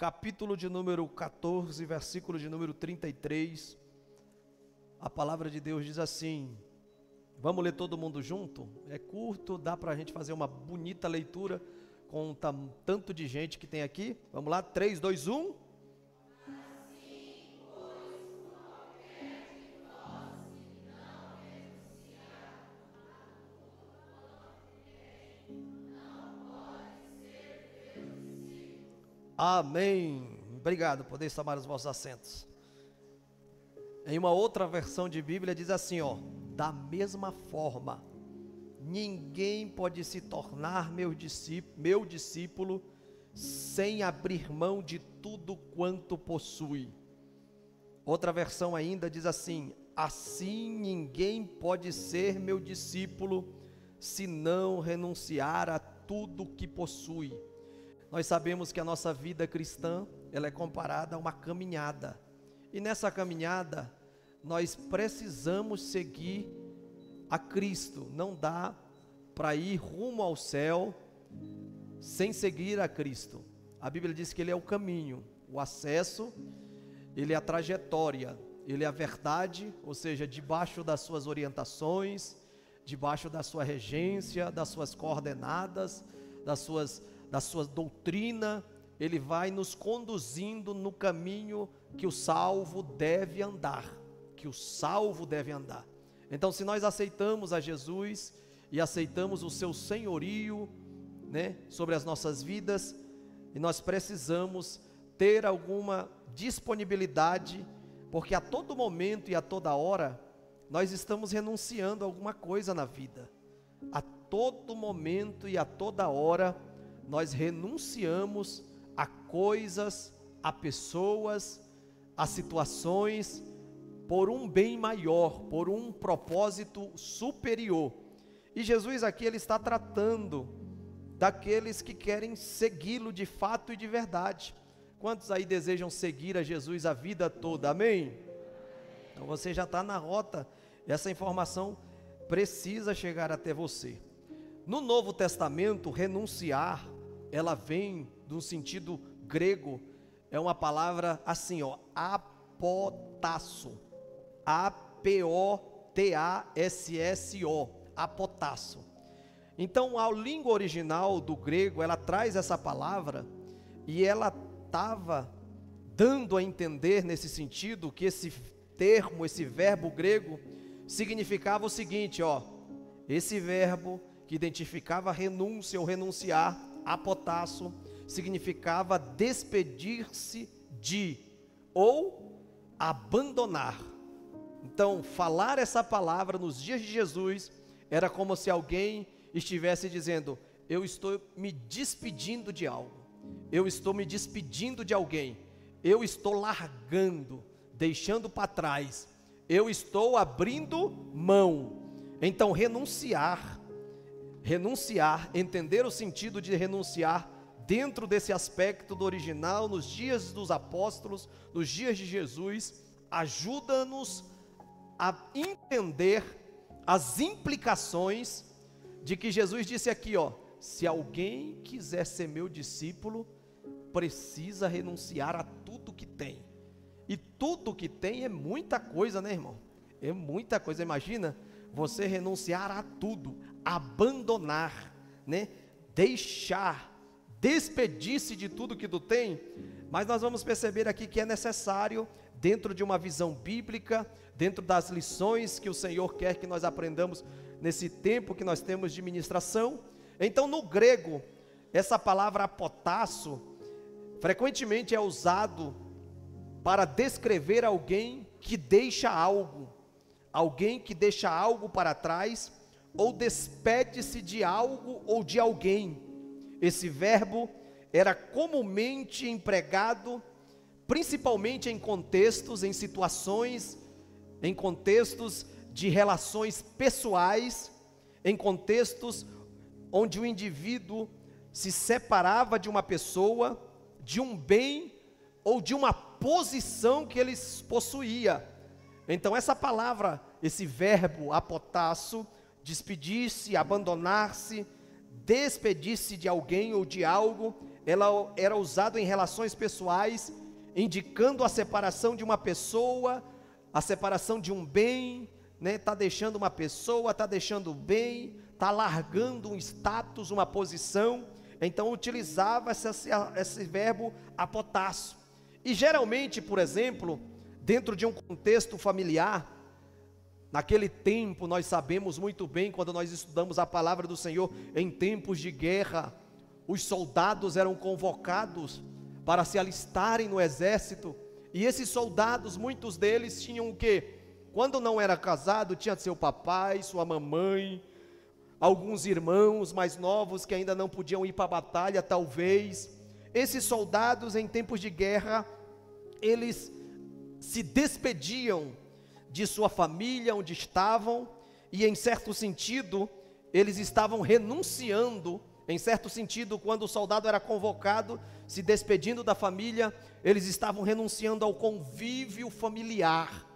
capítulo de número 14, versículo de número 33, a palavra de Deus diz assim, vamos ler todo mundo junto? É curto, dá para a gente fazer uma bonita leitura com tanto de gente que tem aqui. Vamos lá, 3, 2, 1. Amém. Obrigado, podeis tomar os vossos assentos. Em uma outra versão de Bíblia diz assim, ó, da mesma forma, ninguém pode se tornar meu discípulo sem abrir mão de tudo quanto possui. Outra versão ainda diz assim, assim ninguém pode ser meu discípulo se não renunciar a tudo que possui. Nós sabemos que a nossa vida cristã, ela é comparada a uma caminhada. E nessa caminhada, nós precisamos seguir a Cristo. Não dá para ir rumo ao céu sem seguir a Cristo. A Bíblia diz que Ele é o caminho, o acesso, Ele é a trajetória, Ele é a verdade, ou seja, debaixo das suas orientações, debaixo da sua regência, das suas coordenadas, da sua doutrina, Ele vai nos conduzindo no caminho que o salvo deve andar, Então, se nós aceitamos a Jesus e aceitamos o seu senhorio, né, sobre as nossas vidas, e nós precisamos ter alguma disponibilidade, porque a todo momento e a toda hora, nós estamos renunciando a alguma coisa na vida. A todo momento e a toda hora, nós renunciamos a coisas, a pessoas, a situações, por um bem maior, por um propósito superior. E Jesus aqui, Ele está tratando daqueles que querem segui-lo de fato e de verdade. Quantos aí desejam seguir a Jesus a vida toda? Amém? Então você já está na rota, essa informação precisa chegar até você. No Novo Testamento, renunciar, ela vem do sentido grego, é uma palavra assim, ó, apotasso, A-P-O-T-A-S-S-O, apotasso. Então, a língua original do grego, ela traz essa palavra, e ela estava dando a entender nesse sentido, que esse termo, esse verbo grego, significava o seguinte, ó, esse verbo que identificava renúncia ou renunciar, apotasso, significava despedir-se de ou abandonar. Então, falar essa palavra nos dias de Jesus era como se alguém estivesse dizendo, eu estou me despedindo de algo, eu estou me despedindo de alguém, eu estou largando, deixando para trás, eu estou abrindo mão. Então, renunciar, entender o sentido de renunciar dentro desse aspecto do original, nos dias dos apóstolos, nos dias de Jesus, ajuda-nos a entender as implicações de que Jesus disse aqui, ó, se alguém quiser ser meu discípulo, precisa renunciar a tudo que tem. E tudo que tem é muita coisa, né, irmão? É muita coisa. Imagina você renunciar a tudo, abandonar, né? Deixar, despedir-se de tudo que tu tem. Mas nós vamos perceber aqui que é necessário, dentro de uma visão bíblica, dentro das lições que o Senhor quer que nós aprendamos nesse tempo que nós temos de ministração. Então, no grego, essa palavra apotasso frequentemente é usado para descrever alguém que deixa algo, para trás, ou despede-se de algo ou de alguém. Esse verbo era comumente empregado, principalmente em contextos, em situações, em contextos de relações pessoais, em contextos onde o indivíduo se separava de uma pessoa, de um bem ou de uma posição que ele possuía. Então essa palavra, esse verbo apotasso, despedir-se, abandonar-se, despedir-se de alguém ou de algo, ela era usado em relações pessoais, indicando a separação de uma pessoa, a separação de um bem, né? Está deixando uma pessoa, está deixando o bem, está largando um status, uma posição. Então utilizava esse verbo apotasso. E geralmente, por exemplo, dentro de um contexto familiar, naquele tempo, nós sabemos muito bem, quando nós estudamos a palavra do Senhor, em tempos de guerra, os soldados eram convocados para se alistarem no exército, e esses soldados, muitos deles tinham o quê? Quando não era casado, tinha seu papai, sua mamãe, alguns irmãos mais novos que ainda não podiam ir para a batalha, talvez. Esses soldados, em tempos de guerra, eles se despediam de sua família, onde estavam, e em certo sentido, eles estavam renunciando. Em certo sentido, quando o soldado era convocado, se despedindo da família, eles estavam renunciando ao convívio familiar,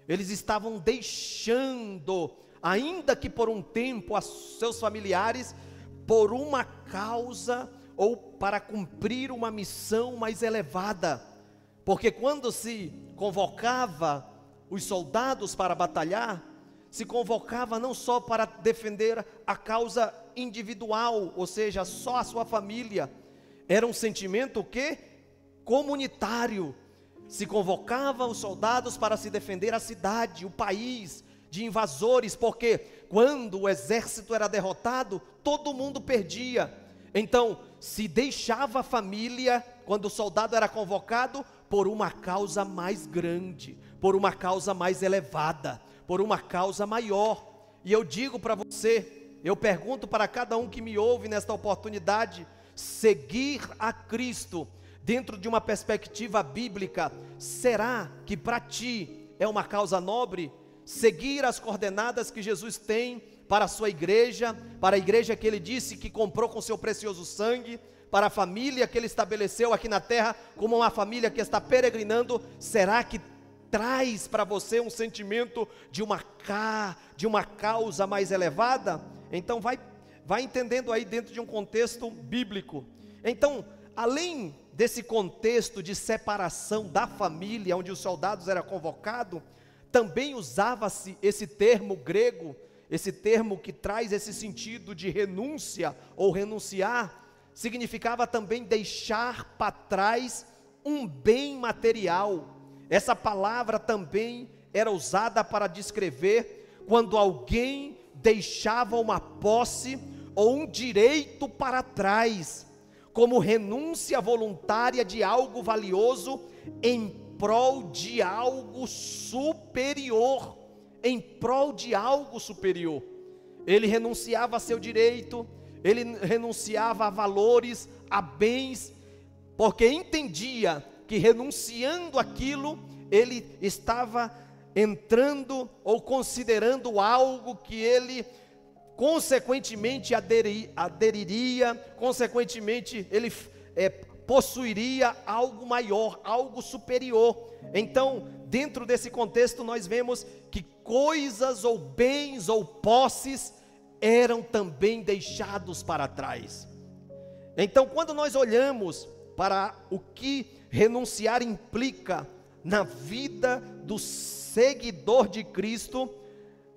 eles estavam deixando, ainda que por um tempo, a seus familiares, por uma causa, ou para cumprir uma missão mais elevada, porque quando se convocava os soldados para batalhar, se convocava não só para defender a causa individual, ou seja, só a sua família, era um sentimento que comunitário. Se convocava os soldados para se defender a cidade, o país, de invasores, porque quando o exército era derrotado, todo mundo perdia. Então, se deixava a família, quando o soldado era convocado, por uma causa mais grande, por uma causa mais elevada, por uma causa maior. E eu digo para você, eu pergunto para cada um que me ouve nesta oportunidade, seguir a Cristo, dentro de uma perspectiva bíblica, será que para ti é uma causa nobre? Seguir as coordenadas que Jesus tem para a sua igreja, para a igreja que ele disse que comprou com seu precioso sangue, para a família que ele estabeleceu aqui na terra, como uma família que está peregrinando, será que traz para você um sentimento de uma causa mais elevada? Então vai entendendo aí dentro de um contexto bíblico. Então, além desse contexto de separação da família, onde os soldados eram convocados, também usava-se esse termo grego, esse termo que traz esse sentido de renúncia ou renunciar, significava também deixar para trás um bem material. Essa palavra também era usada para descrever quando alguém deixava uma posse ou um direito para trás, como renúncia voluntária de algo valioso em prol de algo superior, em prol de algo superior. Ele renunciava a seu direito, ele renunciava a valores, a bens, porque entendia que renunciando aquilo, ele estava entrando ou considerando algo que ele consequentemente aderiria, consequentemente ele possuiria algo maior, algo superior. Então, dentro desse contexto, nós vemos que coisas ou bens ou posses eram também deixados para trás. Então, quando nós olhamos para o que renunciar implica na vida do seguidor de Cristo,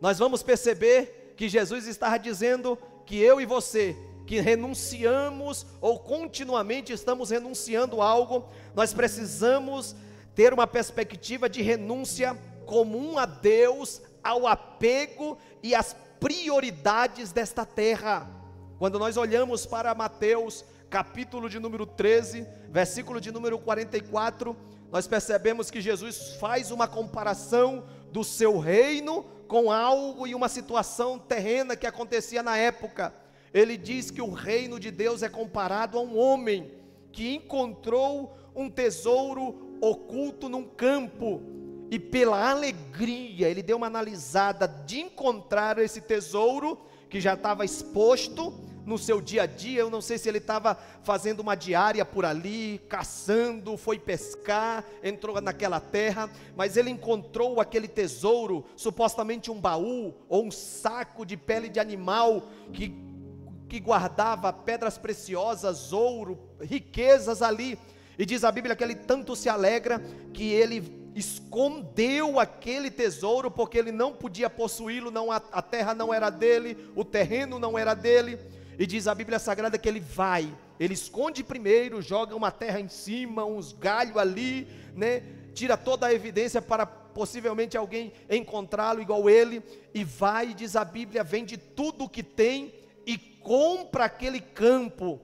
nós vamos perceber que Jesus está dizendo que eu e você, que renunciamos ou continuamente estamos renunciando algo, nós precisamos ter uma perspectiva de renúncia comum a Deus, ao apego e às prioridades desta terra. Quando nós olhamos para Mateus, capítulo de número 13, versículo de número 44, nós percebemos que Jesus faz uma comparação do seu reino com algo e uma situação terrena que acontecia na época. Ele diz que o reino de Deus é comparado a um homem que encontrou um tesouro oculto num campo, e pela alegria, ele deu uma analisada de encontrar esse tesouro, que já estava exposto no seu dia a dia. Eu não sei se ele estava fazendo uma diária por ali, caçando, foi pescar, entrou naquela terra, mas ele encontrou aquele tesouro, supostamente um baú, ou um saco de pele de animal, que que guardava pedras preciosas, ouro, riquezas ali. E diz a Bíblia que ele tanto se alegra que ele escondeu aquele tesouro, porque ele não podia possuí-lo, a terra não era dele, o terreno não era dele. E diz a Bíblia Sagrada que ele esconde primeiro, joga uma terra em cima, uns galhos ali, né? Tira toda a evidência para possivelmente alguém encontrá-lo igual ele, e vai, diz a Bíblia, vende tudo o que tem e compra aquele campo.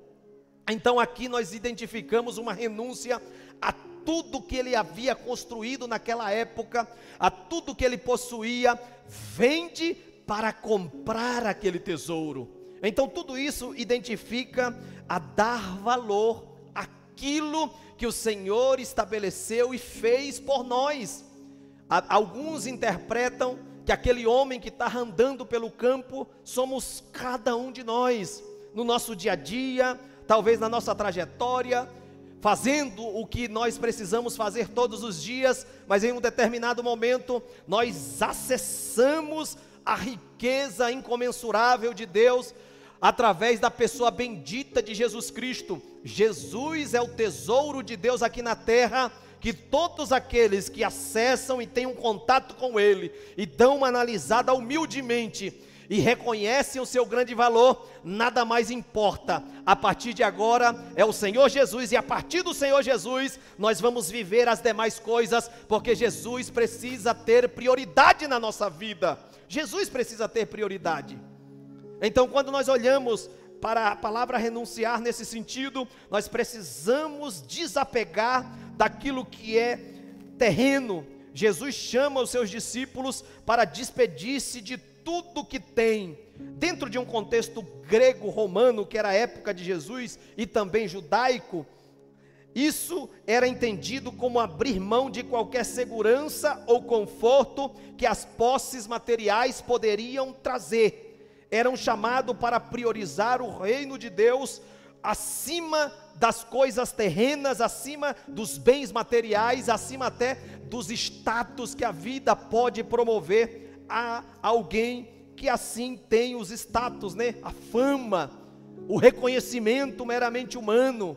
Então aqui nós identificamos uma renúncia a tudo que ele havia construído naquela época, a tudo que ele possuía, vende para comprar aquele tesouro. Então tudo isso identifica a dar valor àquilo que o Senhor estabeleceu e fez por nós. Alguns interpretam que aquele homem que está andando pelo campo somos cada um de nós, no nosso dia a dia, talvez na nossa trajetória, fazendo o que nós precisamos fazer todos os dias, mas em um determinado momento nós acessamos a riqueza incomensurável de Deus através da pessoa bendita de Jesus Cristo. Jesus é o tesouro de Deus aqui na terra, que todos aqueles que acessam e têm um contato com Ele, e dão uma analisada humildemente, e reconhecem o seu grande valor, nada mais importa. A partir de agora é o Senhor Jesus, e a partir do Senhor Jesus nós vamos viver as demais coisas, porque Jesus precisa ter prioridade na nossa vida. Jesus precisa ter prioridade. Então quando nós olhamos para a palavra renunciar nesse sentido, nós precisamos desapegar daquilo que é terreno. Jesus chama os seus discípulos para despedir-se de tudo que tem. Dentro de um contexto grego-romano, que era a época de Jesus, e também judaico, isso era entendido como abrir mão de qualquer segurança ou conforto que as posses materiais poderiam trazer. Eram chamados para priorizar o reino de Deus acima das coisas terrenas, acima dos bens materiais, acima até dos status que a vida pode promover a alguém que assim tem os status, né? A fama, o reconhecimento meramente humano.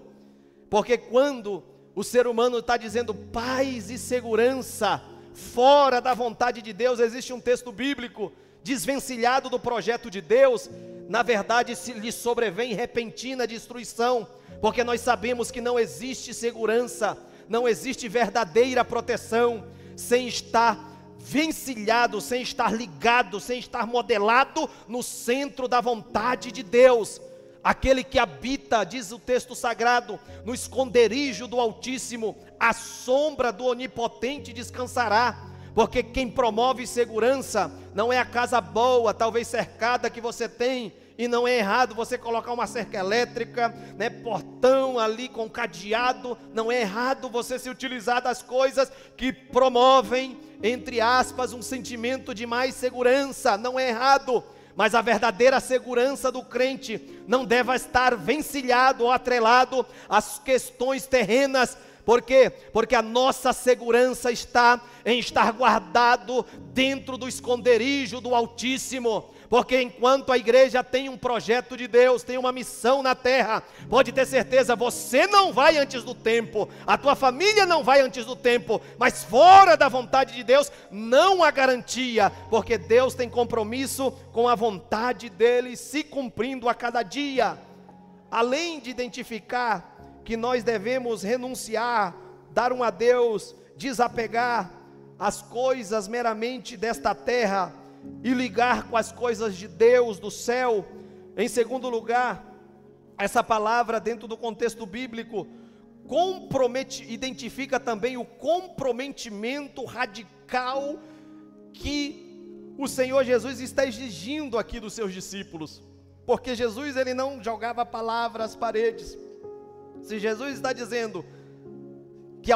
Porque quando o ser humano está dizendo paz e segurança fora da vontade de Deus, existe um texto bíblico, desvencilhado do projeto de Deus, na verdade lhe sobrevém repentina destruição, porque nós sabemos que não existe segurança, não existe verdadeira proteção, sem estar vencilhado, sem estar ligado, sem estar modelado no centro da vontade de Deus. Aquele que habita, diz o texto sagrado, no esconderijo do Altíssimo, à sombra do Onipotente descansará. Porque quem promove segurança não é a casa boa, talvez cercada, que você tem, e não é errado você colocar uma cerca elétrica, né, portão ali com cadeado, não é errado você se utilizar das coisas que promovem, entre aspas, um sentimento de mais segurança, não é errado. Mas a verdadeira segurança do crente não deve estar vencilhado ou atrelado às questões terrenas. Por quê? Porque a nossa segurança está em estar guardado dentro do esconderijo do Altíssimo. Porque enquanto a igreja tem um projeto de Deus, tem uma missão na terra, pode ter certeza, você não vai antes do tempo, a tua família não vai antes do tempo, mas fora da vontade de Deus não há garantia, porque Deus tem compromisso com a vontade dele se cumprindo a cada dia. Além de identificar que nós devemos renunciar, dar um adeus, desapegar as coisas meramente desta terra e ligar com as coisas de Deus, do céu. Em segundo lugar, essa palavra dentro do contexto bíblico identifica também o comprometimento radical que o Senhor Jesus está exigindo aqui dos seus discípulos. Porque Jesus, ele não jogava palavras às paredes. Se Jesus está dizendo que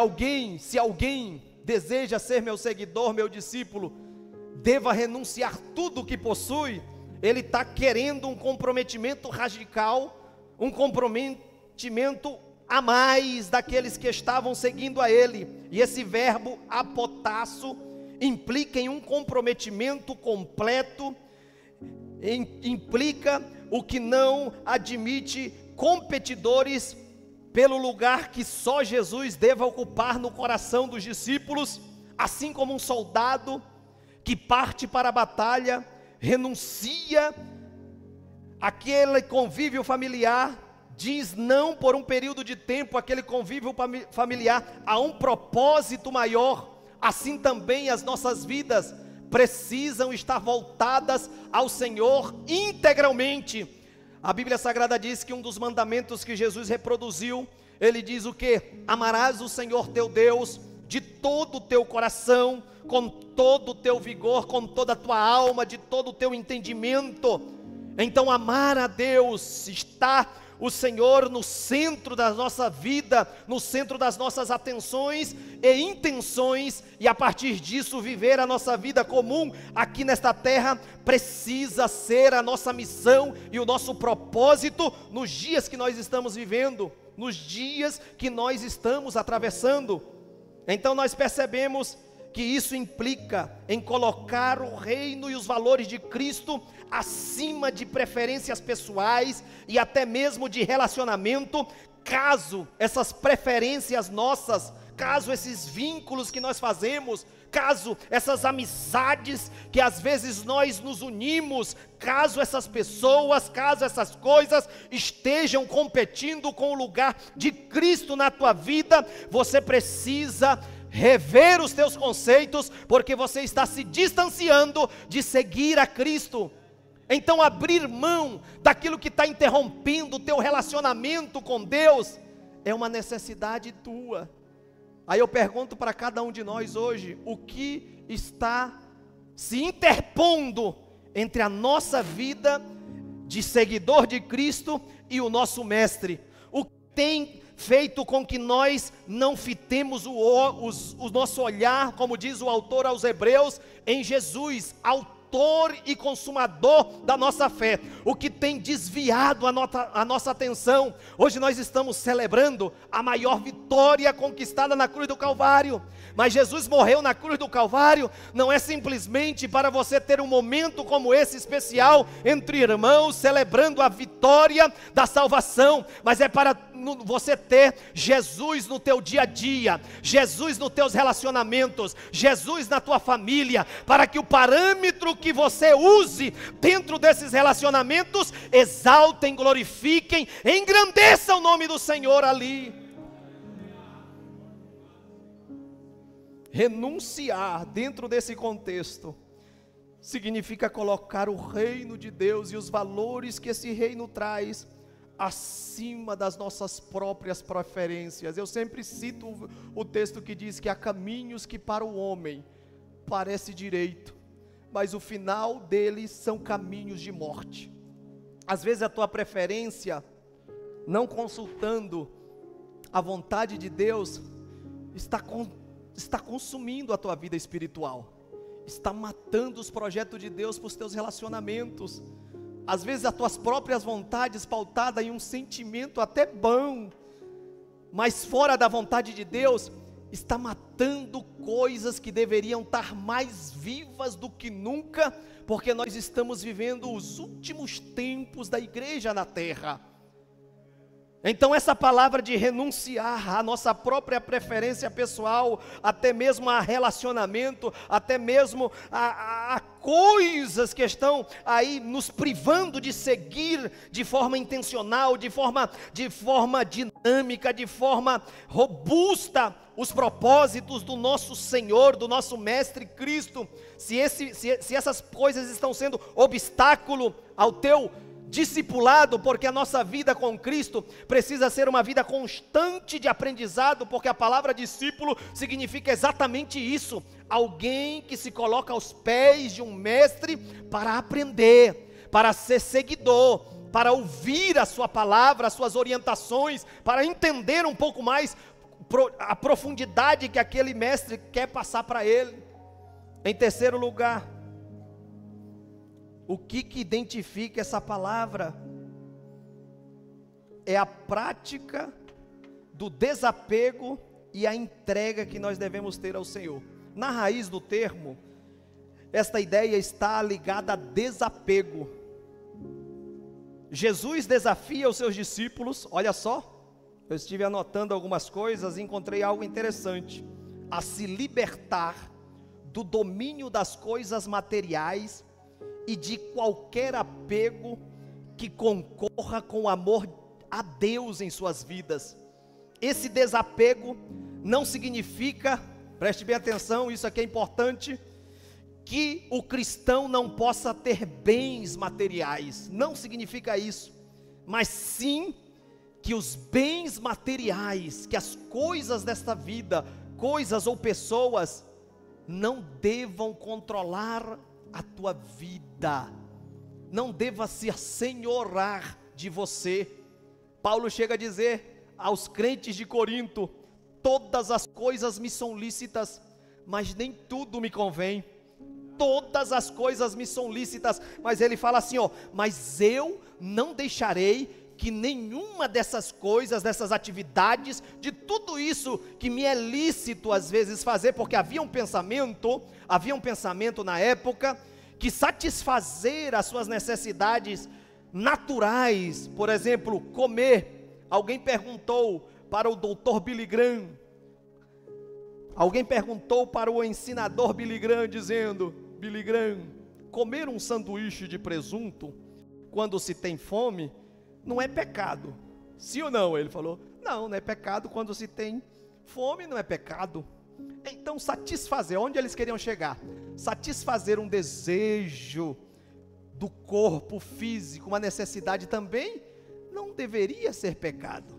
se alguém deseja ser meu seguidor, meu discípulo, deva renunciar tudo o que possui, ele está querendo um comprometimento radical, um comprometimento a mais daqueles que estavam seguindo a ele. E esse verbo apotasso implica em um comprometimento completo, implica o que não admite competidores pelo lugar que só Jesus deva ocupar no coração dos discípulos, assim como um soldado que parte para a batalha, renuncia àquele convívio familiar, diz não por um período de tempo àquele convívio familiar, a um propósito maior. Assim também as nossas vidas precisam estar voltadas ao Senhor integralmente. A Bíblia Sagrada diz que um dos mandamentos que Jesus reproduziu, ele diz o quê? Amarás o Senhor teu Deus de todo o teu coração, com todo o teu vigor, com toda a tua alma, de todo o teu entendimento. Então amar a Deus, está o Senhor no centro da nossa vida, no centro das nossas atenções e intenções, e a partir disso viver a nossa vida comum aqui nesta terra, precisa ser a nossa missão e o nosso propósito nos dias que nós estamos vivendo, nos dias que nós estamos atravessando. Então nós percebemos que isso implica em colocar o reino e os valores de Cristo acima de preferências pessoais e até mesmo de relacionamento, caso essas preferências nossas, caso esses vínculos que nós fazemos, caso essas amizades que às vezes nós nos unimos, caso essas pessoas, caso essas coisas estejam competindo com o lugar de Cristo na tua vida, você precisa rever os teus conceitos, porque você está se distanciando de seguir a Cristo. Então abrir mão daquilo que está interrompendo o teu relacionamento com Deus, é uma necessidade tua. Aí eu pergunto para cada um de nós hoje, o que está se interpondo entre a nossa vida de seguidor de Cristo e o nosso Mestre? O que tem feito com que nós não fitemos o nosso olhar, como diz o autor aos Hebreus, em Jesus, autor e consumador da nossa fé? O que tem desviado a nossa atenção? Hoje nós estamos celebrando a maior vitória conquistada na cruz do Calvário, mas Jesus morreu na cruz do Calvário, não é simplesmente para você ter um momento como esse especial, entre irmãos, celebrando a vitória da salvação, mas é para você ter Jesus no teu dia a dia, Jesus nos teus relacionamentos, Jesus na tua família, para que o parâmetro que você use dentro desses relacionamentos exaltem, glorifiquem, engrandeçam o nome do Senhor ali. Renunciar dentro desse contexto significa colocar o reino de Deus e os valores que esse reino traz acima das nossas próprias preferências. Eu sempre cito o texto que diz que há caminhos que para o homem parece direito, mas o final deles são caminhos de morte. Às vezes a tua preferência, não consultando a vontade de Deus, está consumindo a tua vida espiritual, está matando os projetos de Deus para os teus relacionamentos. Às vezes as tuas próprias vontades pautadas em um sentimento até bom, mas fora da vontade de Deus, está matando coisas que deveriam estar mais vivas do que nunca, porque nós estamos vivendo os últimos tempos da igreja na terra. Então essa palavra de renunciar à nossa própria preferência pessoal, até mesmo a relacionamento, até mesmo a coisas que estão aí nos privando de seguir de forma intencional, de forma dinâmica, de forma robusta, os propósitos do nosso Senhor, do nosso Mestre Cristo. Se essas coisas estão sendo obstáculo ao teu discipulado, porque a nossa vida com Cristo precisa ser uma vida constante de aprendizado, porque a palavra discípulo significa exatamente isso, alguém que se coloca aos pés de um mestre para aprender, para ser seguidor, para ouvir a sua palavra, as suas orientações, para entender um pouco mais a profundidade que aquele mestre quer passar para ele. Em terceiro lugar, o que identifica essa palavra? É a prática do desapego e a entrega que nós devemos ter ao Senhor. Na raiz do termo, esta ideia está ligada a desapego. Jesus desafia os seus discípulos, olha só, eu estive anotando algumas coisas e encontrei algo interessante, a se libertar do domínio das coisas materiais e de qualquer apego que concorra com o amor a Deus em suas vidas. Esse desapego não significa, preste bem atenção, isso aqui é importante, que o cristão não possa ter bens materiais, não significa isso, mas sim que os bens materiais, que as coisas desta vida, coisas ou pessoas, não devam controlar a tua vida, não deva se assenhorar de você. Paulo chega a dizer aos crentes de Corinto: todas as coisas me são lícitas, mas nem tudo me convém. Todas as coisas me são lícitas, mas ele fala assim, ó, mas eu não deixarei que nenhuma dessas coisas, dessas atividades, de tudo isso que me é lícito às vezes fazer, porque havia um pensamento na época, que satisfazer as suas necessidades naturais, por exemplo, comer. Alguém perguntou para o doutor Billy Graham, alguém perguntou para o ensinador Billy Graham, dizendo: Billy Graham, comer um sanduíche de presunto quando se tem fome não é pecado, sim ou não? Ele falou: não é pecado, quando se tem fome não é pecado. Então satisfazer, onde eles queriam chegar? Satisfazer um desejo do corpo físico, uma necessidade também, não deveria ser pecado,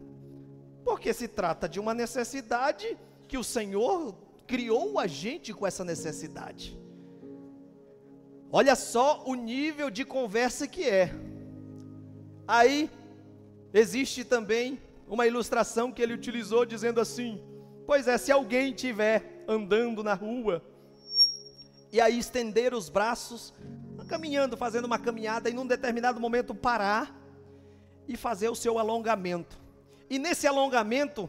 porque se trata de uma necessidade que o Senhor criou a gente com essa necessidade. Olha só o nível de conversa que é. Aí, existe também uma ilustração que ele utilizou dizendo assim: pois é, se alguém estiver andando na rua, e aí estender os braços, caminhando, fazendo uma caminhada, e num determinado momento parar, e fazer o seu alongamento, e nesse alongamento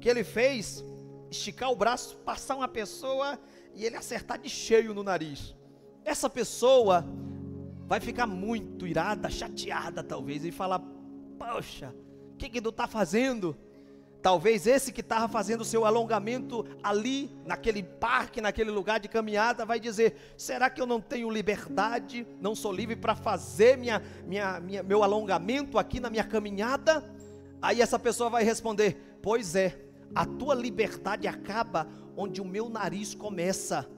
que ele fez, esticar o braço, passar uma pessoa, e ele acertar de cheio no nariz, essa pessoa vai ficar muito irada, chateada talvez, e falar: poxa, o que tu está fazendo? Talvez esse que estava fazendo o seu alongamento ali, naquele parque, naquele lugar de caminhada, vai dizer: será que eu não tenho liberdade, não sou livre para fazer meu alongamento aqui na minha caminhada? Aí essa pessoa vai responder: pois é, a tua liberdade acaba onde o meu nariz começa.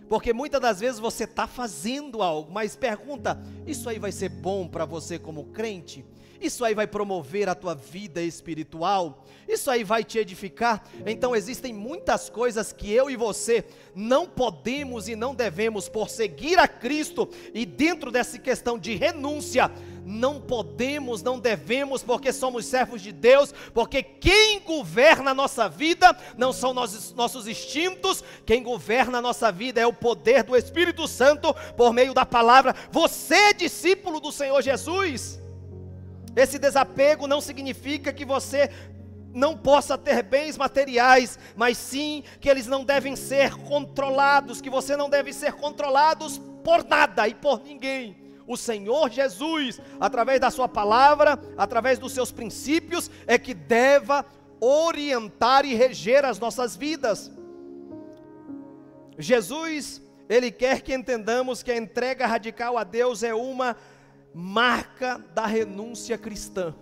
Porque muitas das vezes você está fazendo algo, mas pergunta: isso aí vai ser bom para você como crente? Isso aí vai promover a tua vida espiritual? Isso aí vai te edificar? Então existem muitas coisas que eu e você não podemos e não devemos, por seguir a Cristo, e dentro dessa questão de renúncia, não podemos, não devemos, porque somos servos de Deus, porque quem governa a nossa vida não são nossos instintos, quem governa a nossa vida é o poder do Espírito Santo, por meio da palavra. Você é discípulo do Senhor Jesus. Esse desapego não significa que você não possa ter bens materiais, mas sim que eles não devem ser controlados, que você não deve ser controlados por nada e por ninguém. O Senhor Jesus, através da sua palavra, através dos seus princípios, é que deva orientar e reger as nossas vidas. Jesus, Ele quer que entendamos que a entrega radical a Deus é uma marca da renúncia cristã,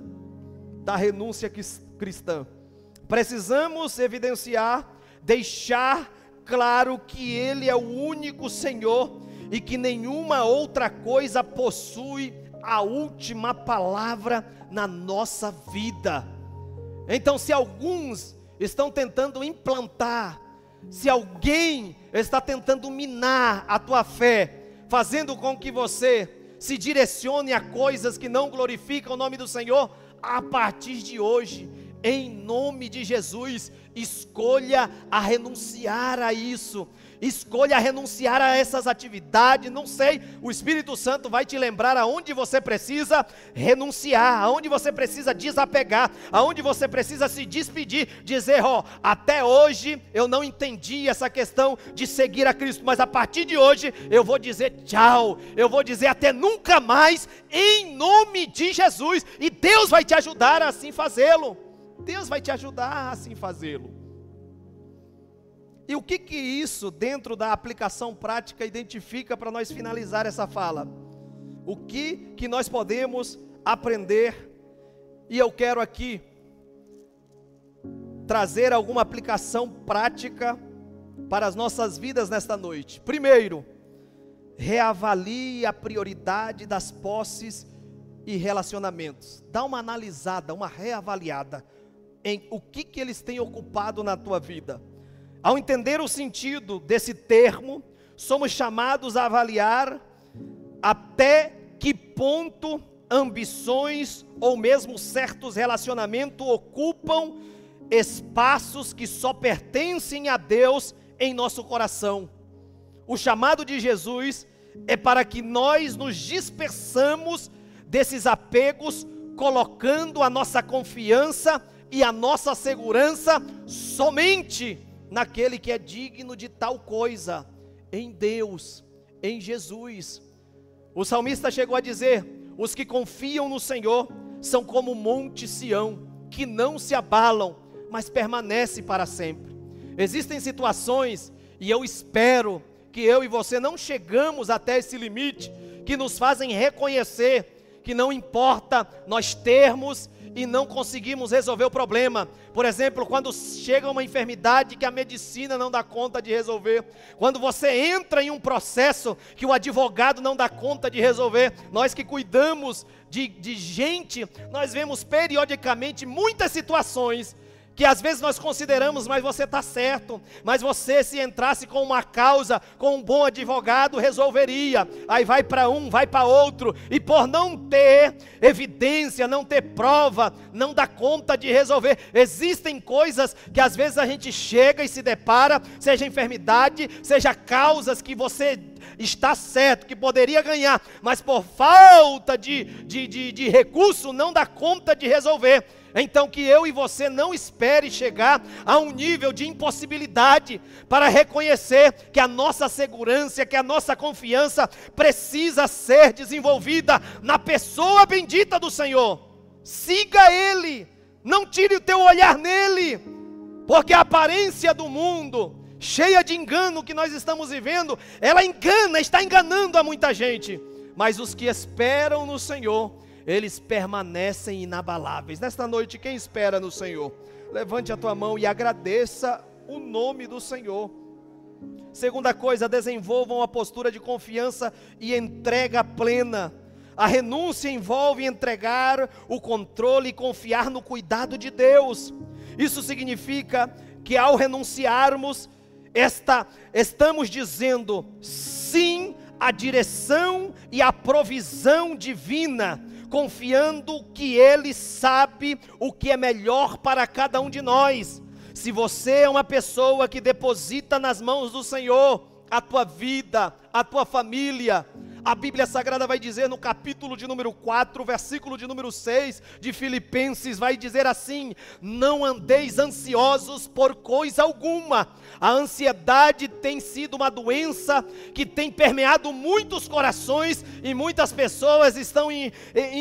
Precisamos evidenciar, deixar claro que Ele é o único Senhor e que nenhuma outra coisa possui a última palavra na nossa vida. Então, se alguns estão tentando implantar, se alguém está tentando minar a tua fé, fazendo com que você se direcione a coisas que não glorificam o nome do Senhor, a partir de hoje, Em nome de Jesus, escolha a renunciar a isso. Escolha renunciar a essas atividades. Não sei, o Espírito Santo vai te lembrar aonde você precisa renunciar, aonde você precisa desapegar, aonde você precisa se despedir, dizer, até hoje eu não entendi essa questão de seguir a Cristo, mas a partir de hoje eu vou dizer tchau, eu vou dizer até nunca mais, em nome de Jesus, e Deus vai te ajudar a assim fazê-lo. Deus vai te ajudar a assim fazê-lo. E o que isso, dentro da aplicação prática, identifica para nós finalizar essa fala? O que nós podemos aprender? E eu quero aqui trazer alguma aplicação prática para as nossas vidas nesta noite. Primeiro, reavalie a prioridade das posses e relacionamentos. Dá uma analisada, uma reavaliada em o que eles têm ocupado na tua vida. Ao entender o sentido desse termo, somos chamados a avaliar até que ponto ambições ou mesmo certos relacionamentos ocupam espaços que só pertencem a Deus em nosso coração. O chamado de Jesus é para que nós nos dispersamos desses apegos, colocando a nossa confiança e a nossa segurança somente naquele que é digno de tal coisa, em Deus, em Jesus. O salmista chegou a dizer: os que confiam no Senhor são como o monte Sião, que não se abalam, mas permanece para sempre. Existem situações, e eu espero que eu e você não chegamos até esse limite, que nos fazem reconhecer que não importa nós termos e não conseguimos resolver o problema. Por exemplo, quando chega uma enfermidade que a medicina não dá conta de resolver, quando você entra em um processo que o advogado não dá conta de resolver, nós que cuidamos de gente, nós vemos periodicamente muitas situações que às vezes nós consideramos, mas você está certo, mas você, se entrasse com uma causa, com um bom advogado, resolveria. Aí vai para um, vai para outro, e por não ter evidência, não ter prova, não dá conta de resolver. Existem coisas que às vezes a gente chega e se depara, seja enfermidade, seja causas que você está certo, que poderia ganhar, mas por falta de recurso não dá conta de resolver. Então que eu e você não espere chegar a um nível de impossibilidade para reconhecer que a nossa segurança, que a nossa confiança precisa ser desenvolvida na pessoa bendita do Senhor. Siga Ele, não tire o teu olhar nele, porque a aparência do mundo, cheia de engano que nós estamos vivendo, ela engana, está enganando a muita gente, mas os que esperam no Senhor, eles permanecem inabaláveis. Nesta noite, quem espera no Senhor, levante a tua mão e agradeça o nome do Senhor. Segunda coisa, desenvolvam uma postura de confiança e entrega plena. A renúncia envolve entregar o controle e confiar no cuidado de Deus. Isso significa que ao renunciarmos, estamos dizendo sim à direção e à provisão divina, confiando que Ele sabe o que é melhor para cada um de nós. Se você é uma pessoa que deposita nas mãos do Senhor a tua vida, a tua família, a Bíblia Sagrada vai dizer no capítulo de número 4, versículo de número 6 de Filipenses, vai dizer assim: não andeis ansiosos por coisa alguma. A ansiedade tem sido uma doença que tem permeado muitos corações e muitas pessoas estão em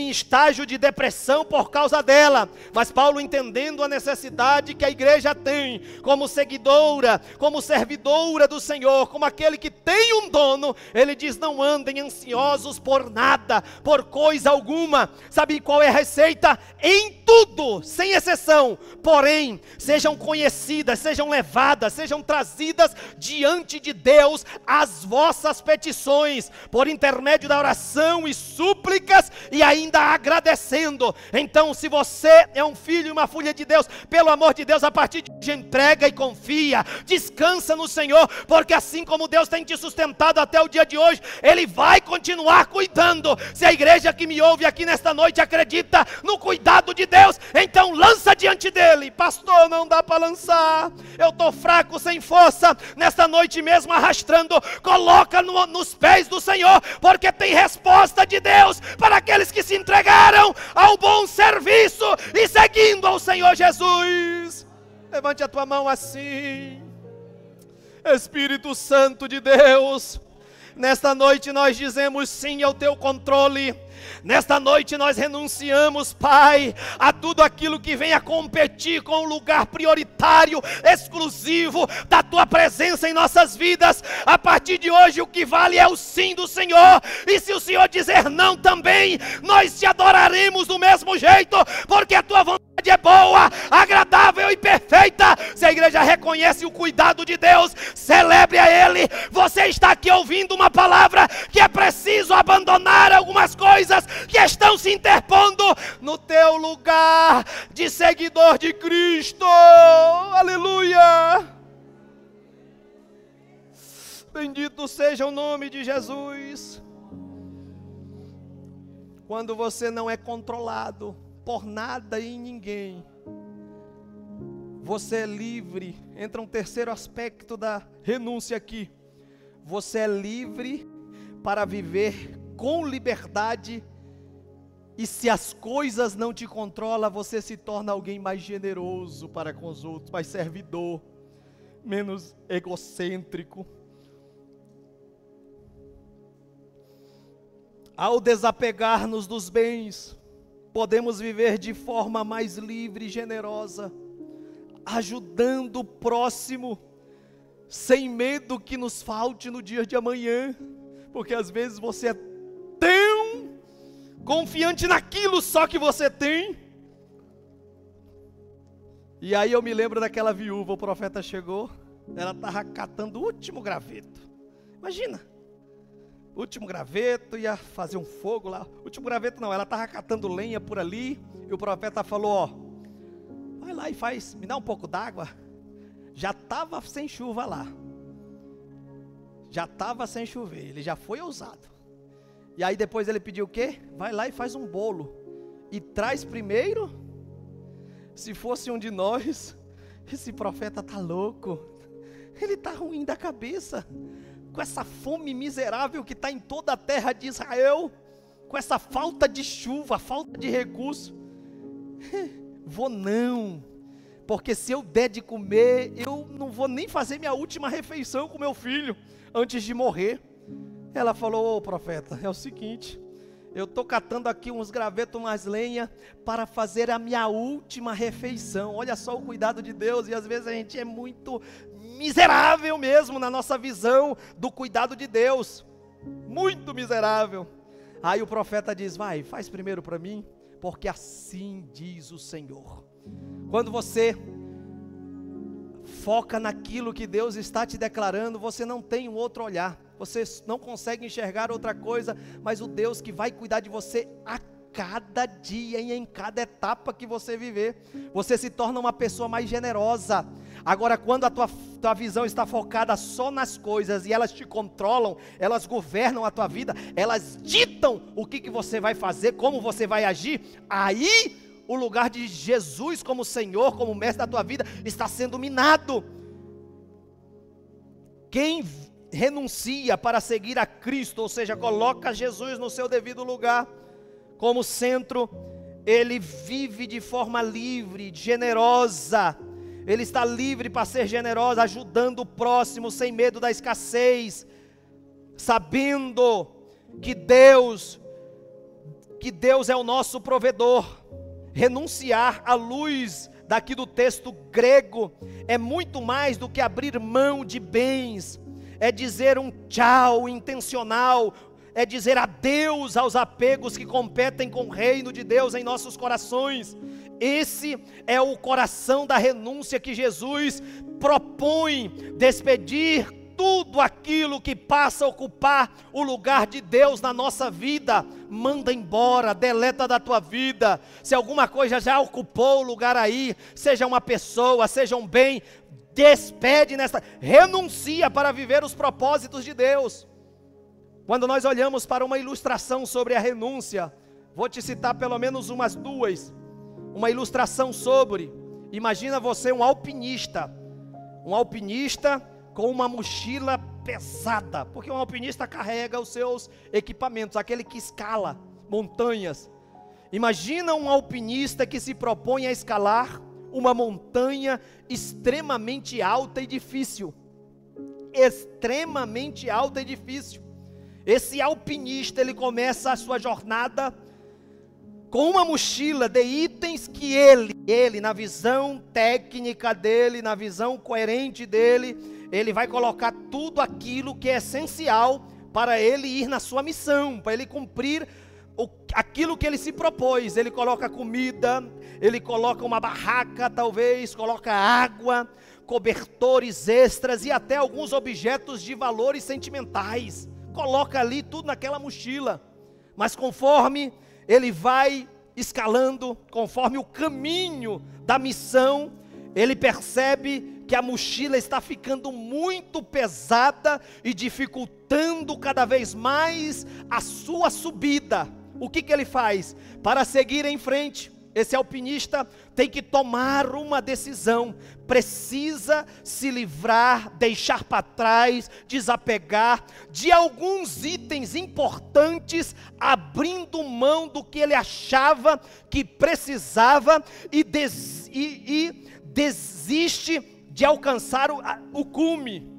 estágio de depressão por causa dela. Mas Paulo, entendendo a necessidade que a igreja tem como seguidora, como servidora do Senhor, como aquele que tem um dono, ele diz: não andem ansiosos por nada, por coisa alguma. Sabe qual é a receita? Em tudo, sem exceção, porém, sejam conhecidas, sejam levadas, sejam trazidas diante de Deus as vossas petições, por intermédio da oração e súplicas, e ainda agradecendo. Então, se você é um filho e uma filha de Deus, pelo amor de Deus, a partir de hoje entrega e confia, descansa no Senhor, porque assim como Deus tem te sustentado até o dia de hoje, Ele vai vai continuar cuidando. Se a igreja que me ouve aqui nesta noite acredita no cuidado de Deus, então lança diante dele. Pastor, não dá para lançar, eu estou fraco, sem força, nesta noite mesmo arrastando. Coloca nos pés do Senhor, porque tem resposta de Deus para aqueles que se entregaram ao bom serviço e seguindo ao Senhor Jesus. Levante a tua mão assim. Espírito Santo de Deus, nesta noite nós dizemos sim ao teu controle. Nesta noite nós renunciamos, Pai, a tudo aquilo que venha competir com o lugar prioritário, exclusivo da Tua presença em nossas vidas. A partir de hoje o que vale é o sim do Senhor, e se o Senhor dizer não também, nós te adoraremos do mesmo jeito, porque a Tua vontade é boa, agradável e perfeita. Se a igreja reconhece o cuidado de Deus, celebre a Ele. Você está aqui ouvindo uma palavra que é preciso abandonar algumas coisas que estão se interpondo no teu lugar de seguidor de Cristo. Aleluia! Bendito seja o nome de Jesus. Quando você não é controlado por nada e ninguém, você é livre. Entra um terceiro aspecto da renúncia aqui. Você é livre para viver com liberdade, e se as coisas não te controlam, você se torna alguém mais generoso para com os outros, mais servidor, menos egocêntrico. Ao desapegar-nos dos bens, podemos viver de forma mais livre e generosa, ajudando o próximo, sem medo que nos falte no dia de amanhã, porque às vezes você é tão confiante naquilo só que você tem. E aí eu me lembro daquela viúva, o profeta chegou, ela estava catando o último graveto. Imagina, o último graveto, ia fazer um fogo lá. O último graveto não, ela estava catando lenha por ali, e o profeta falou, ó, vai lá e faz, me dá um pouco d'água. Já estava sem chuva lá, já estava sem chover, ele já foi ousado. E aí depois ele pediu o quê? Vai lá e faz um bolo, e traz primeiro. Se fosse um de nós, esse profeta está louco, ele está ruim da cabeça, com essa fome miserável que está em toda a terra de Israel, com essa falta de chuva, falta de recurso. Vou não, porque se eu der de comer, eu não vou nem fazer minha última refeição com meu filho, antes de morrer. Ela falou, ô profeta, é o seguinte, eu estou catando aqui uns gravetos, umas lenhas, para fazer a minha última refeição. Olha só o cuidado de Deus, e às vezes a gente é muito miserável mesmo, na nossa visão do cuidado de Deus, muito miserável. Aí o profeta diz, vai, faz primeiro para mim, porque assim diz o Senhor. Quando você foca naquilo que Deus está te declarando, você não tem um outro olhar, você não consegue enxergar outra coisa, mas o Deus que vai cuidar de você a cada dia e em cada etapa que você viver, você se torna uma pessoa mais generosa. Agora, quando a tua visão está focada só nas coisas e elas te controlam, elas governam a tua vida, elas ditam o que você vai fazer, como você vai agir, aí o lugar de Jesus como Senhor, como mestre da tua vida, está sendo minado. Quem renuncia para seguir a Cristo, ou seja, coloca Jesus no seu devido lugar, como centro, ele vive de forma livre, generosa. Ele está livre para ser generoso, ajudando o próximo, sem medo da escassez, sabendo que Deus é o nosso provedor. Renunciar à luz daqui do texto grego é muito mais do que abrir mão de bens, é dizer um tchau intencional, é dizer adeus aos apegos que competem com o reino de Deus em nossos corações. Esse é o coração da renúncia que Jesus propõe, despedir tudo aquilo que passa a ocupar o lugar de Deus na nossa vida. Manda embora, deleta da tua vida. Se alguma coisa já ocupou o lugar aí, seja uma pessoa, seja um bem, despede renuncia para viver os propósitos de Deus. Quando nós olhamos para uma ilustração sobre a renúncia, vou te citar pelo menos umas duas. Uma ilustração sobre, imagina você um alpinista com uma mochila pesada, porque um alpinista carrega os seus equipamentos, aquele que escala montanhas. Imagina um alpinista que se propõe a escalar uma montanha extremamente alta e difícil. Extremamente alta e difícil. Esse alpinista, ele começa a sua jornada com uma mochila de itens que ele, na visão técnica dele, na visão coerente dele, ele vai colocar tudo aquilo que é essencial para ele ir na sua missão, para ele cumprir aquilo que ele se propôs. Ele coloca comida, ele coloca uma barraca talvez, coloca água, cobertores extras e até alguns objetos de valores sentimentais. Coloca ali tudo naquela mochila. Mas conforme ele vai escalando, conforme o caminho da missão, ele percebe que a mochila está ficando muito pesada e dificultando cada vez mais a sua subida. O que ele faz? Para seguir em frente, esse alpinista tem que tomar uma decisão, precisa se livrar, deixar para trás, desapegar de alguns itens importantes, abrindo mão do que ele achava que precisava e desiste de alcançar o cume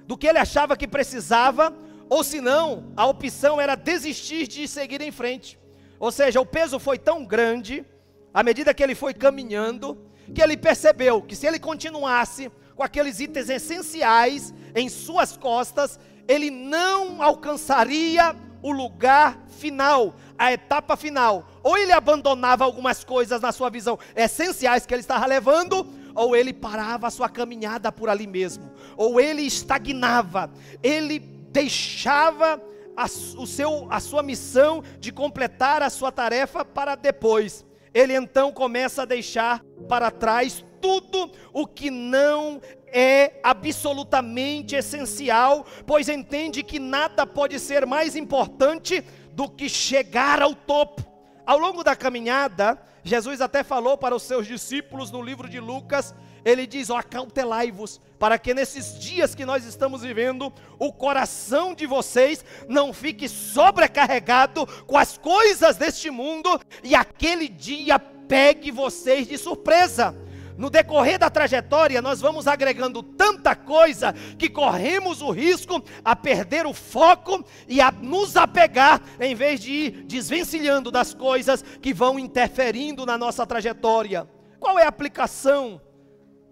do que ele achava que precisava, ou senão a opção era desistir de seguir em frente. Ou seja, o peso foi tão grande, à medida que ele foi caminhando, que ele percebeu que se ele continuasse com aqueles itens essenciais em suas costas, ele não alcançaria o lugar final, a etapa final. Ou ele abandonava algumas coisas na sua visão essenciais que ele estava levando, ou ele parava a sua caminhada por ali mesmo, ou ele estagnava, ele deixava a sua missão de completar a sua tarefa para depois. Ele então começa a deixar para trás tudo o que não é absolutamente essencial, pois entende que nada pode ser mais importante do que chegar ao topo. Ao longo da caminhada, Jesus até falou para os seus discípulos no livro de Lucas, ele diz: acautelai-vos, para que nesses dias que nós estamos vivendo, o coração de vocês não fique sobrecarregado com as coisas deste mundo, e aquele dia pegue vocês de surpresa. No decorrer da trajetória, nós vamos agregando tanta coisa, que corremos o risco a perder o foco e a nos apegar, em vez de ir desvencilhando das coisas que vão interferindo na nossa trajetória. Qual é a aplicação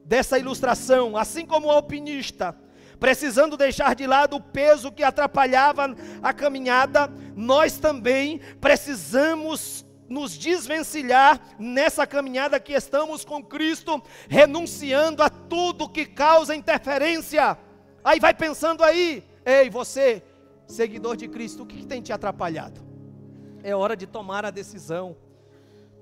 dessa ilustração? Assim como o alpinista, precisando deixar de lado o peso que atrapalhava a caminhada, nós também precisamos nos desvencilhar nessa caminhada que estamos com Cristo, renunciando a tudo que causa interferência. Aí vai pensando aí, ei você, seguidor de Cristo, o que tem te atrapalhado? É hora de tomar a decisão.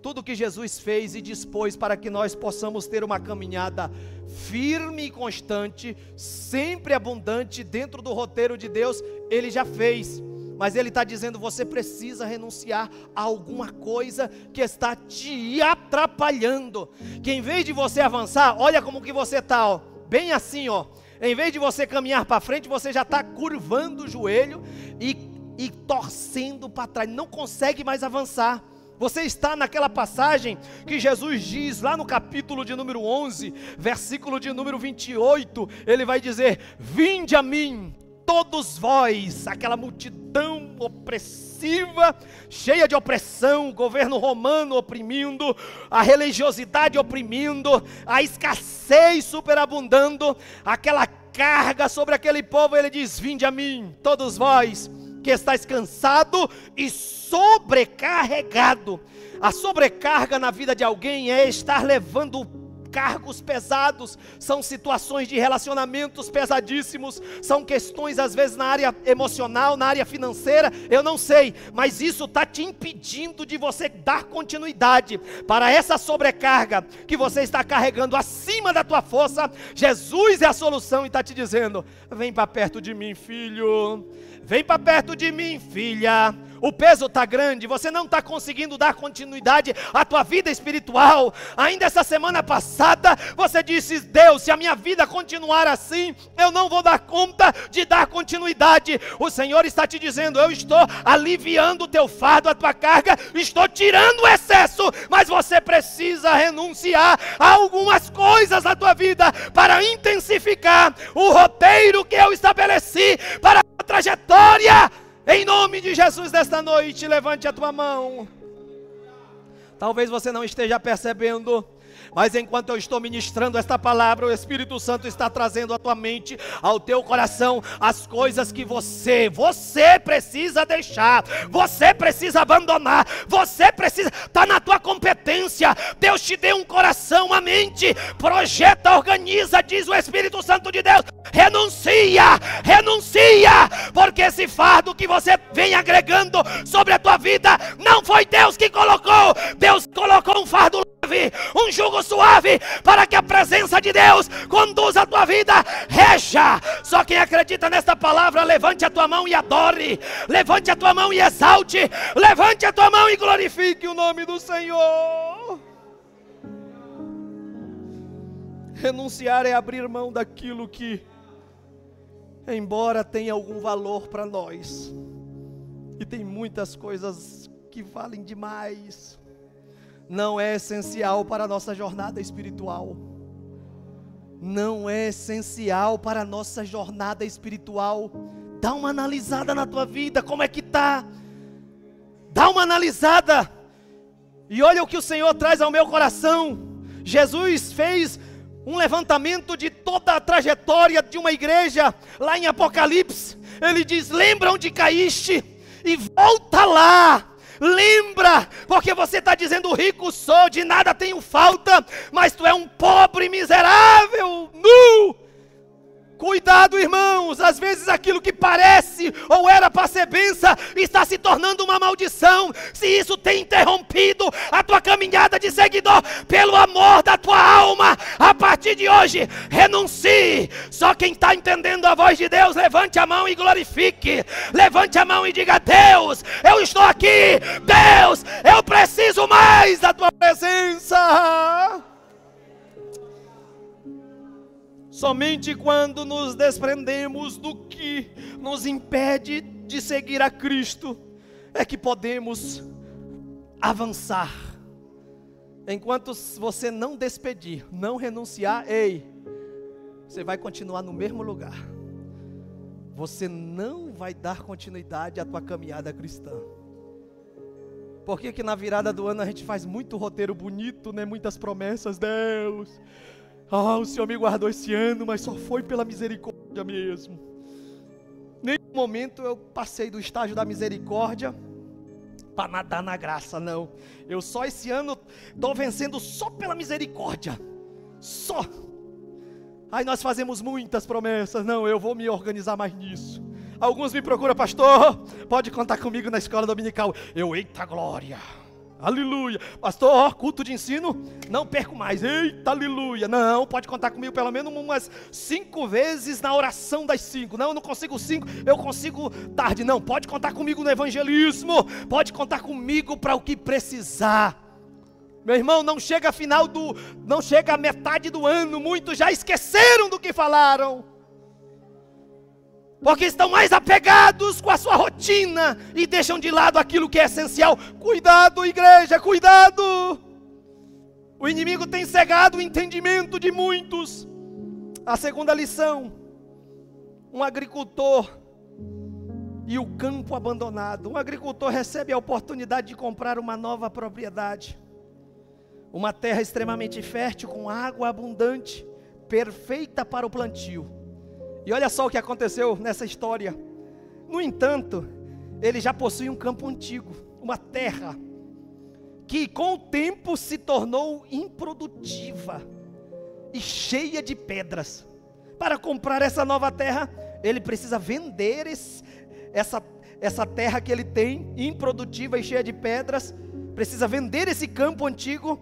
Tudo que Jesus fez e dispôs para que nós possamos ter uma caminhada firme e constante, sempre abundante dentro do roteiro de Deus, Ele já fez. Mas Ele está dizendo, você precisa renunciar a alguma coisa que está te atrapalhando. Que em vez de você avançar, olha como que você está, ó, bem assim, ó. Em vez de você caminhar para frente, você já está curvando o joelho e torcendo para trás, não consegue mais avançar. Você está naquela passagem que Jesus diz lá no capítulo de número 11, versículo de número 28, Ele vai dizer: vinde a mim, todos vós, aquela multidão opressiva, cheia de opressão, o governo romano oprimindo, a religiosidade oprimindo, a escassez superabundando, aquela carga sobre aquele povo. Ele diz: vinde a mim, todos vós que estáis cansado e sobrecarregado. A sobrecarga na vida de alguém é estar levando cargos pesados, são situações de relacionamentos pesadíssimos, são questões às vezes na área emocional, na área financeira, eu não sei, mas isso está te impedindo de você dar continuidade para essa sobrecarga que você está carregando acima da tua força. Jesus é a solução e está te dizendo: vem para perto de mim, filho, vem para perto de mim, filha. O peso está grande, você não está conseguindo dar continuidade à tua vida espiritual. Ainda essa semana passada, você disse: Deus, se a minha vida continuar assim, eu não vou dar conta de dar continuidade. O Senhor está te dizendo: eu estou aliviando o teu fardo, a tua carga, estou tirando o excesso, mas você precisa renunciar a algumas coisas na tua vida, para intensificar o roteiro que eu estabeleci para a trajetória. Em nome de Jesus, nesta noite, levante a tua mão. Talvez você não esteja percebendo, mas enquanto eu estou ministrando esta palavra, o Espírito Santo está trazendo à tua mente, ao teu coração, as coisas que você precisa deixar, você precisa abandonar, você precisa, está na tua competência. Deus te deu um coração, uma mente, projeta, organiza, diz o Espírito Santo de Deus: renuncia, porque esse fardo que você vem agregando sobre a tua vida, não foi Deus que colocou. Deus colocou um fardo leve, um jugo suave, para que a presença de Deus conduza a tua vida, reja. Só quem acredita nesta palavra, levante a tua mão e adore, levante a tua mão e exalte, levante a tua mão e glorifique o nome do Senhor. Renunciar é abrir mão daquilo que, embora tenha algum valor para nós, e tem muitas coisas que valem demais, não é essencial para a nossa jornada espiritual. Não é essencial para a nossa jornada espiritual. Dá uma analisada na tua vida, como é que está? Dá uma analisada, e olha o que o Senhor traz ao meu coração. Jesus fez um levantamento de toda a trajetória de uma igreja, lá em Apocalipse. Ele diz: lembra onde caíste e volta lá. Lembra, porque você está dizendo: rico sou, de nada tenho falta, mas tu é um pobre miserável, nu. Cuidado, irmãos, às vezes aquilo que parece ou era para ser bênção está se tornando uma maldição. Se isso tem interrompido a tua caminhada de seguidor, pelo amor da tua alma, a partir de hoje, renuncie. Só quem está entendendo a voz de Deus, levante a mão e glorifique. Levante a mão e diga: Deus, eu estou aqui. Deus, eu preciso mais da tua presença. Somente quando nos desprendemos do que nos impede de seguir a Cristo, é que podemos avançar. Enquanto você não despedir, não renunciar, você vai continuar no mesmo lugar. Você não vai dar continuidade à tua caminhada cristã. Por que na virada do ano a gente faz muito roteiro bonito, né? Muitas promessas. Deus, o Senhor me guardou esse ano, mas só foi pela misericórdia mesmo. Nenhum momento eu passei do estágio da misericórdia para nadar na graça, não. Eu só esse ano estou vencendo só pela misericórdia. Só. Aí nós fazemos muitas promessas. Não, eu vou me organizar mais nisso. Alguns me procuram: pastor, pode contar comigo na escola dominical. Eita glória, aleluia. Pastor, culto de ensino, não perco mais. Eita, aleluia. Não, pode contar comigo pelo menos umas 5 vezes na oração das 5. Não, eu não consigo 5, eu consigo tarde. Não, pode contar comigo no evangelismo. Pode contar comigo para o que precisar. Meu irmão, não chega a metade do ano, muitos já esqueceram do que falaram, porque estão mais apegados com a sua rotina e deixam de lado aquilo que é essencial. Cuidado, igreja, cuidado. O inimigo tem cegado o entendimento de muitos. A segunda lição: um agricultor e o campo abandonado. Um agricultor recebe a oportunidade de comprar uma nova propriedade, uma terra extremamente fértil, com água abundante, perfeita para o plantio. E olha só o que aconteceu nessa história. No entanto, ele já possui um campo antigo, uma terra que com o tempo se tornou improdutiva. e cheia de pedras. Para comprar essa nova terra, ele precisa vender essa terra que ele tem, improdutiva e cheia de pedras. Precisa vender esse campo antigo,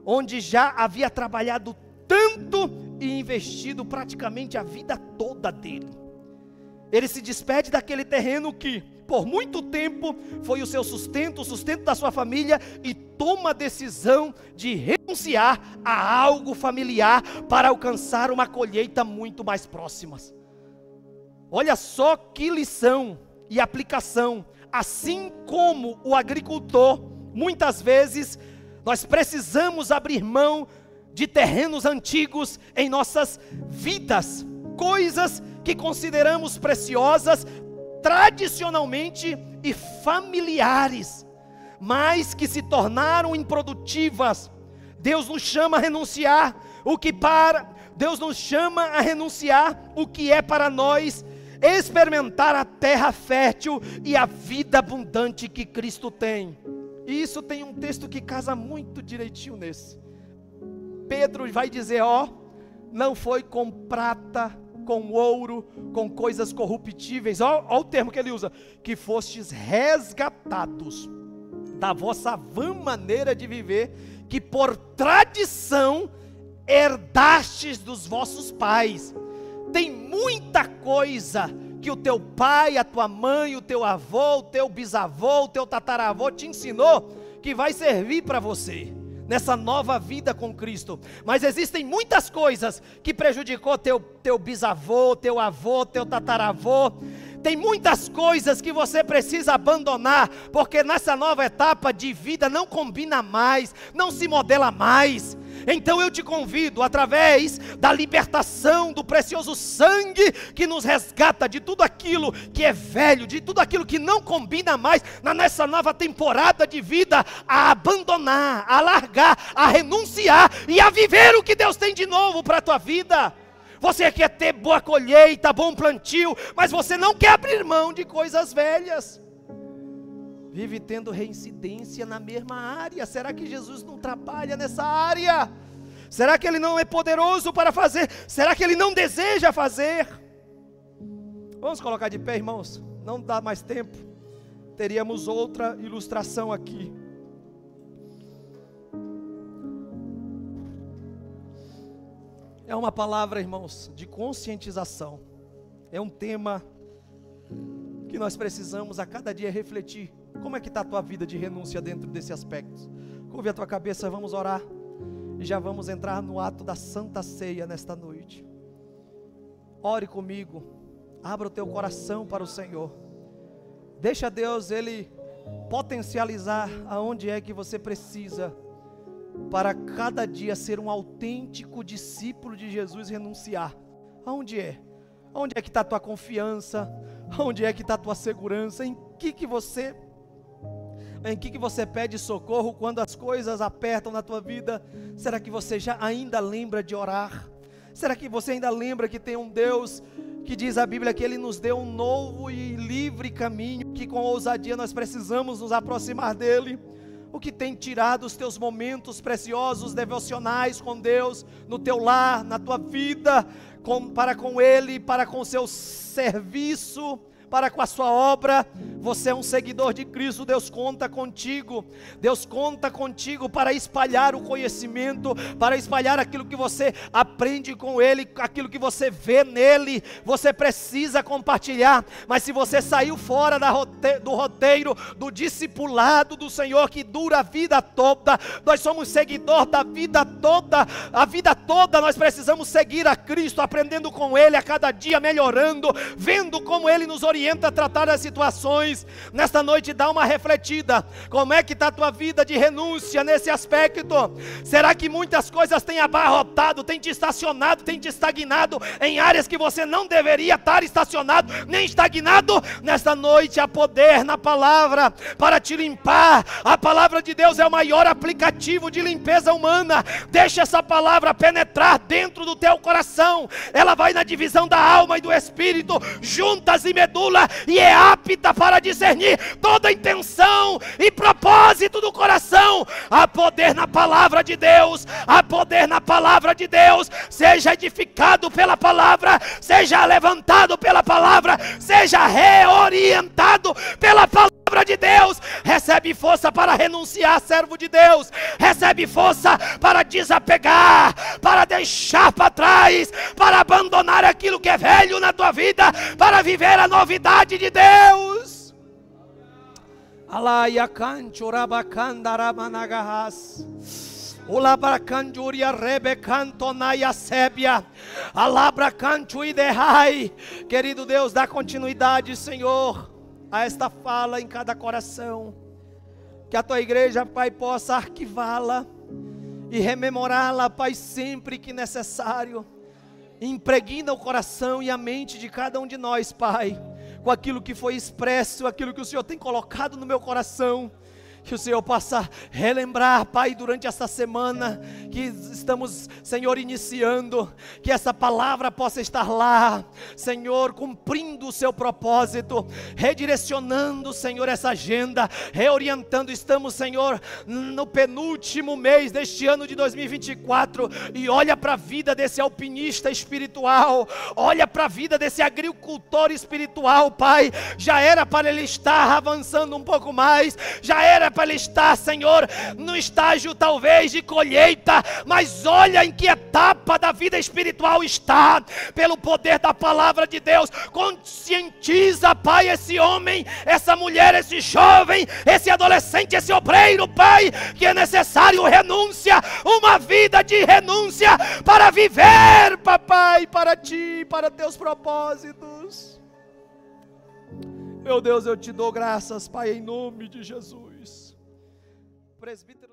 onde já havia trabalhado tanto e investido praticamente a vida toda dele. Ele se despede daquele terreno que por muito tempo foi o seu sustento, o sustento da sua família, e toma a decisão de renunciar a algo familiar para alcançar uma colheita muito mais próxima. Olha só que lição e aplicação. Assim como o agricultor, muitas vezes nós precisamos abrir mão de terrenos antigos em nossas vidas, coisas que consideramos preciosas tradicionalmente e familiares, mas que se tornaram improdutivas. Deus nos chama a renunciar Deus nos chama a renunciar o que é para nós experimentar a terra fértil e a vida abundante que Cristo tem. E isso tem um texto que casa muito direitinho nesse. Pedro vai dizer, não foi com prata, com ouro, com coisas corruptíveis, ó o termo que ele usa, que fostes resgatados da vossa vã maneira de viver, que por tradição herdastes dos vossos pais. Tem muita coisa que o teu pai, a tua mãe, o teu avô, o teu bisavô, o teu tataravô te ensinou, que vai servir para você nessa nova vida com Cristo. Mas existem muitas coisas que prejudicou teu bisavô, teu avô, teu tataravô. Tem muitas coisas que você precisa abandonar, porque nessa nova etapa de vida não combina mais, não se modela mais. Então eu te convido, através da libertação do precioso sangue que nos resgata de tudo aquilo que é velho, de tudo aquilo que não combina mais nessa nova temporada de vida, a abandonar, a largar, a renunciar e a viver o que Deus tem de novo para a tua vida. Você quer ter boa colheita, bom plantio, mas você não quer abrir mão de coisas velhas. Vive tendo reincidência na mesma área. Será que Jesus não trabalha nessa área? Será que Ele não é poderoso para fazer? Será que Ele não deseja fazer? Vamos colocar de pé, irmãos. Não dá mais tempo. Teríamos outra ilustração aqui. É uma palavra, irmãos, de conscientização. É um tema que nós precisamos a cada dia refletir. Como é que está a tua vida de renúncia dentro desse aspecto? Curve a tua cabeça, vamos orar. E já vamos entrar no ato da Santa Ceia nesta noite. Ore comigo. Abra o teu coração para o Senhor. Deixa Deus, Ele potencializar aonde é que você precisa, para cada dia ser um autêntico discípulo de Jesus, renunciar. Aonde é? Onde é que está a tua confiança? Onde é que está a tua segurança? Em que você pede socorro quando as coisas apertam na tua vida? Será que você já ainda lembra de orar? Será que você ainda lembra que tem um Deus que diz a Bíblia que Ele nos deu um novo e livre caminho, que com ousadia nós precisamos nos aproximar dEle? O que tem tirado os teus momentos preciosos, devocionais com Deus, no teu lar, na tua vida, para com Ele, para com o seu serviço, para com a sua obra? Você é um seguidor de Cristo, Deus conta contigo. Deus conta contigo para espalhar o conhecimento, para espalhar aquilo que você aprende com Ele, aquilo que você vê nele. Você precisa compartilhar. Mas se você saiu fora do roteiro, do discipulado do Senhor, que dura a vida toda, nós somos seguidor da vida toda, a vida toda nós precisamos seguir a Cristo, aprendendo com Ele a cada dia, melhorando, vendo como Ele nos orienta a tratar as situações. Nesta noite dá uma refletida. Como é que está a tua vida de renúncia nesse aspecto? Será que muitas coisas têm abarrotado, têm te estacionado, têm te estagnado em áreas que você não deveria estar estacionado, nem estagnado? Nesta noite há poder na palavra para te limpar. A palavra de Deus é o maior aplicativo de limpeza humana. Deixa essa palavra penetrar dentro do teu coração. Ela vai na divisão da alma e do espírito, juntas e medulas, calcula e é apta para discernir toda a intenção e propósito do coração. Há poder na palavra de Deus, há poder na palavra de Deus. Seja edificado pela palavra, seja levantado pela palavra, seja reorientado pela palavra de Deus. Recebe força para renunciar, servo de Deus. Recebe força para desapegar, para deixar para trás, para abandonar aquilo que é velho na tua vida, para viver a novidade de Deus. Alaya canchuraba candarabanagas. Olabra canjuria rebe cantonaia sébia. Alabra cantu idehai. Querido Deus, dá continuidade, Senhor, a esta fala em cada coração. Que a tua igreja, Pai, possa arquivá-la e rememorá-la, Pai, sempre que necessário. Impregna o coração e a mente de cada um de nós, Pai, com aquilo que foi expresso, aquilo que o Senhor tem colocado no meu coração. Que o Senhor possa relembrar, Pai, durante essa semana que estamos, Senhor, iniciando, que essa palavra possa estar lá, Senhor, cumprindo o seu propósito, redirecionando, Senhor, essa agenda, reorientando. Estamos, Senhor, no penúltimo mês deste ano de 2024, e olha para a vida desse alpinista espiritual, olha para a vida desse agricultor espiritual, Pai. Já era para ele estar avançando um pouco mais, já era para ele estar, Senhor, no estágio talvez de colheita, mas olha em que etapa da vida espiritual está, pelo poder da palavra de Deus. Conscientiza, Pai, esse homem, essa mulher, esse jovem, esse adolescente, esse obreiro, Pai, que é necessário renúncia, uma vida de renúncia para viver, Papai, para Ti, para Teus propósitos. Meu Deus, eu Te dou graças, Pai, em nome de Jesus. Presbítero